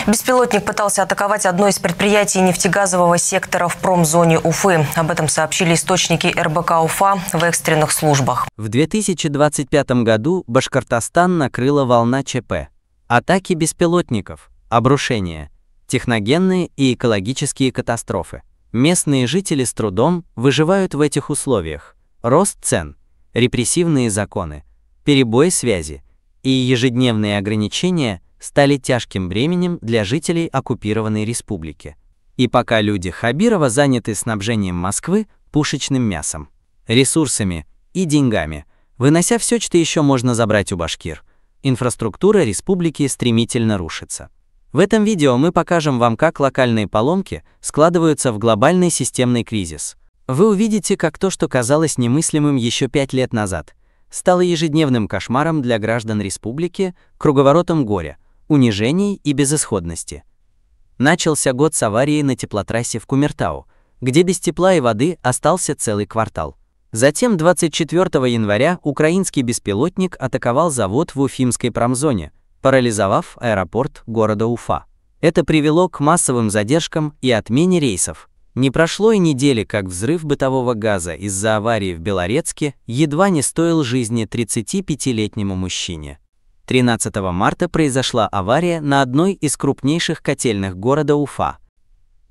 Беспилотник пытался атаковать одно из предприятий нефтегазового сектора в промзоне Уфы. Об этом сообщили источники РБК Уфа в экстренных службах. В 2025 году Башкортостан накрыла волна ЧП. Атаки беспилотников, обрушения, техногенные и экологические катастрофы. Местные жители с трудом выживают в этих условиях. Рост цен, репрессивные законы, перебой связи и ежедневные ограничения стали тяжким бременем для жителей оккупированной республики. И пока люди Хабирова заняты снабжением Москвы пушечным мясом, ресурсами и деньгами, вынося все, что еще можно забрать у башкир, инфраструктура республики стремительно рушится. В этом видео мы покажем вам, как локальные поломки складываются в глобальный системный кризис. Вы увидите, как то, что казалось немыслимым еще 5 лет назад, стало ежедневным кошмаром для граждан республики, круговоротом горя, унижений и безысходности. Начался год с аварии на теплотрассе в Кумертау, где без тепла и воды остался целый квартал. Затем 24 января украинский беспилотник атаковал завод в Уфимской промзоне, парализовав аэропорт города Уфа. Это привело к массовым задержкам и отмене рейсов. Не прошло и недели, как взрыв бытового газа из-за аварии в Белорецке едва не стоил жизни 35-летнему мужчине. 13 марта произошла авария на одной из крупнейших котельных города Уфа.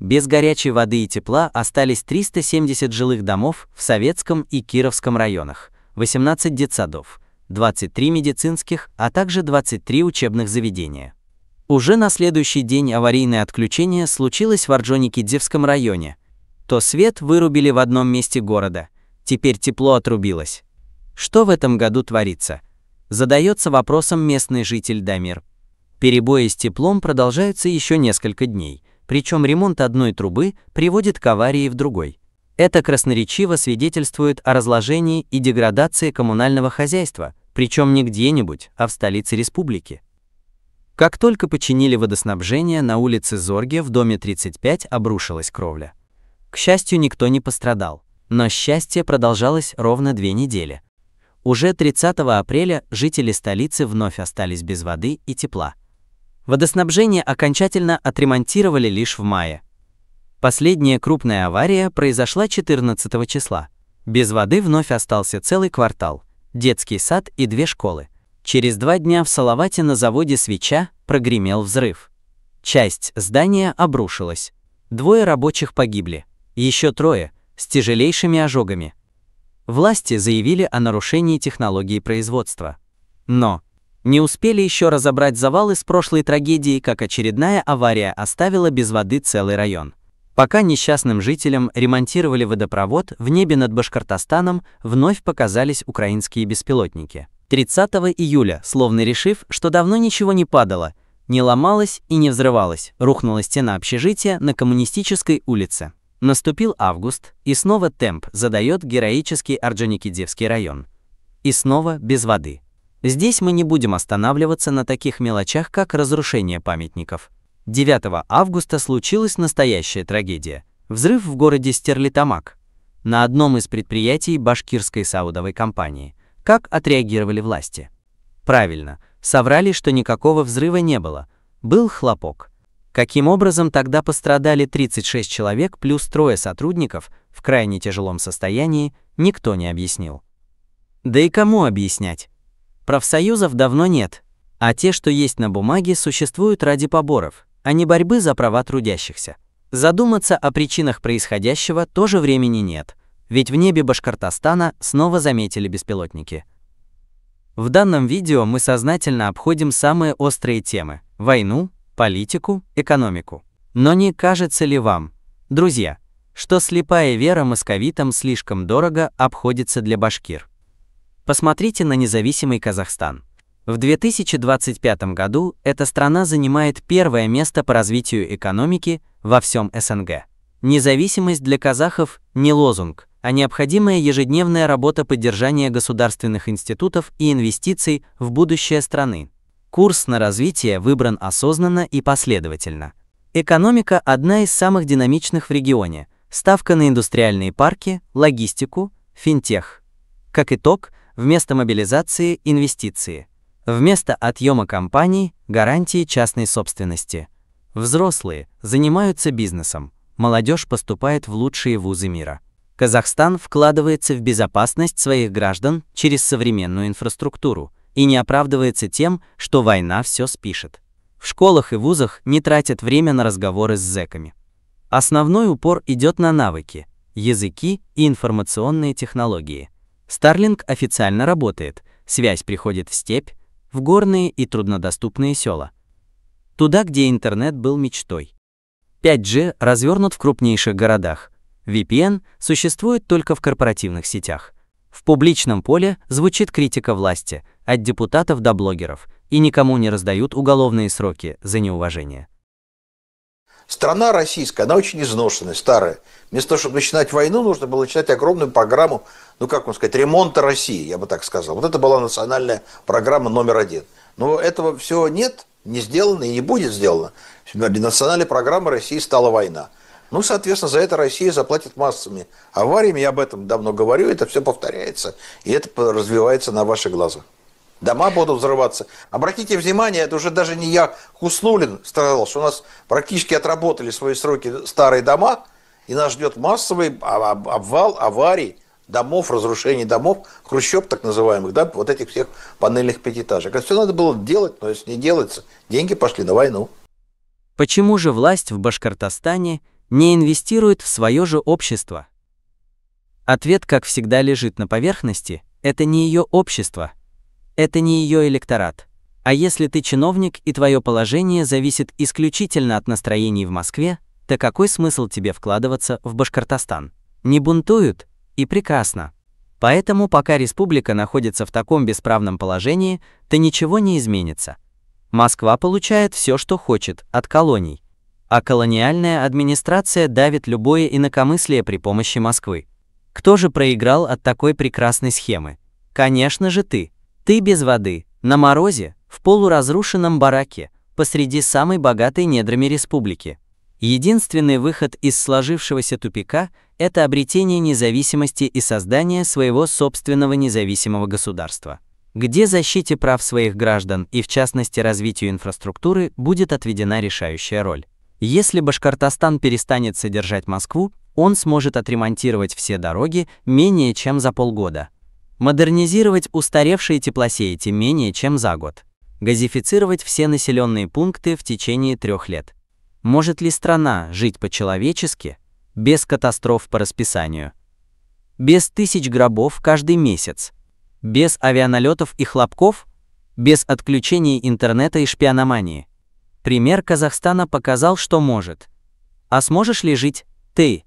Без горячей воды и тепла остались 370 жилых домов в Советском и Кировском районах, 18 детсадов, 23 медицинских, а также 23 учебных заведения. Уже на следующий день аварийное отключение случилось в Орджоникидзевском районе. То свет вырубили в одном месте города, теперь тепло отрубилось. Что в этом году творится? Задается вопросом местный житель Дамир. Перебои с теплом продолжаются еще несколько дней, причем ремонт одной трубы приводит к аварии в другой. Это красноречиво свидетельствует о разложении и деградации коммунального хозяйства, причем не где-нибудь, а в столице республики. Как только починили водоснабжение, на улице Зорге в доме 35 обрушилась кровля. К счастью, никто не пострадал, но счастье продолжалось ровно 2 недели. Уже 30 апреля жители столицы вновь остались без воды и тепла. Водоснабжение окончательно отремонтировали лишь в мае. Последняя крупная авария произошла 14 числа. Без воды вновь остался целый квартал, детский сад и 2 школы. Через 2 дня в Салавате на заводе «Свеча» прогремел взрыв. Часть здания обрушилась. 2 рабочих погибли, еще 3 с тяжелейшими ожогами. Власти заявили о нарушении технологии производства. Но не успели еще разобрать завалы с прошлой трагедии, как очередная авария оставила без воды целый район. Пока несчастным жителям ремонтировали водопровод, в небе над Башкортостаном вновь показались украинские беспилотники. 30 июля, словно решив, что давно ничего не падало, не ломалось и не взрывалось, рухнула стена общежития на Коммунистической улице. Наступил август, и снова темп задает героический Орджоникидзевский район. И снова без воды. Здесь мы не будем останавливаться на таких мелочах, как разрушение памятников. 9 августа случилась настоящая трагедия. Взрыв в городе Стерлитамак, на одном из предприятий башкирской саудовой компании. Как отреагировали власти? Правильно, соврали, что никакого взрыва не было. Был хлопок. Каким образом тогда пострадали 36 человек плюс 3 сотрудников в крайне тяжелом состоянии, никто не объяснил. Да и кому объяснять? Профсоюзов давно нет, а те, что есть на бумаге, существуют ради поборов, а не борьбы за права трудящихся. Задуматься о причинах происходящего тоже времени нет, ведь в небе Башкортостана снова заметили беспилотники. В данном видео мы сознательно обходим самые острые темы – войну, политику, экономику. Но не кажется ли вам, друзья, что слепая вера московитам слишком дорого обходится для башкир? Посмотрите на независимый Казахстан. В 2025 году эта страна занимает 1-е место по развитию экономики во всем СНГ. Независимость для казахов не лозунг, а необходимая ежедневная работа поддержания государственных институтов и инвестиций в будущее страны. Курс на развитие выбран осознанно и последовательно. Экономика одна из самых динамичных в регионе. Ставка на индустриальные парки, логистику, финтех. Как итог, вместо мобилизации – инвестиции. Вместо отъема компаний – гарантии частной собственности. Взрослые занимаются бизнесом, молодежь поступает в лучшие вузы мира. Казахстан вкладывается в безопасность своих граждан через современную инфраструктуру и не оправдывается тем, что война все спишет. В школах и вузах не тратят время на разговоры с зэками. Основной упор идет на навыки, языки и информационные технологии. Starlink официально работает, связь приходит в степь, в горные и труднодоступные села. Туда, где интернет был мечтой. 5G развернут в крупнейших городах. VPN существует только в корпоративных сетях. В публичном поле звучит критика власти, от депутатов до блогеров, и никому не раздают уголовные сроки за неуважение. Страна российская, она очень изношенная, старая. Вместо того, чтобы начинать войну, нужно было начинать огромную программу, ремонта России, я бы так сказал. Вот это была национальная программа номер 1. Но этого всего нет, не сделано и не будет сделано. Для национальной программы России стала война. Соответственно, за это Россия заплатит массами авариями, я об этом давно говорю, это все повторяется, и это развивается на ваших глазах. Дома будут взрываться. Обратите внимание, это уже даже не я, Хуснуллин, сказал, что у нас практически отработали свои сроки старые дома, и нас ждет массовый обвал, аварий, домов, разрушений домов, хрущеб так называемых, да, вот этих всех панельных пятиэтажек. Это все надо было делать, но если не делается, деньги пошли на войну. Почему же власть в Башкортостане не инвестирует в свое же общество? Ответ, как всегда, лежит на поверхности. Это не ее общество. Это не ее электорат. А если ты чиновник и твое положение зависит исключительно от настроений в Москве, то какой смысл тебе вкладываться в Башкортостан? Не бунтуют? И прекрасно. Поэтому пока республика находится в таком бесправном положении, то ничего не изменится. Москва получает все, что хочет, от колоний. А колониальная администрация давит любое инакомыслие при помощи Москвы. Кто же проиграл от такой прекрасной схемы? Конечно же ты. Ты без воды, на морозе, в полуразрушенном бараке, посреди самой богатой недрами республики. Единственный выход из сложившегося тупика – это обретение независимости и создание своего собственного независимого государства, где защите прав своих граждан и, в частности, развитию инфраструктуры будет отведена решающая роль. Если Башкортостан перестанет содержать Москву, он сможет отремонтировать все дороги менее чем за полгода, модернизировать устаревшие теплосети менее чем за год, газифицировать все населенные пункты в течение 3 лет. Может ли страна жить по-человечески, без катастроф по расписанию, без тысяч гробов каждый месяц, без авианалетов и хлопков, без отключений интернета и шпиономании? Пример Казахстана показал, что может. А сможешь ли жить ты?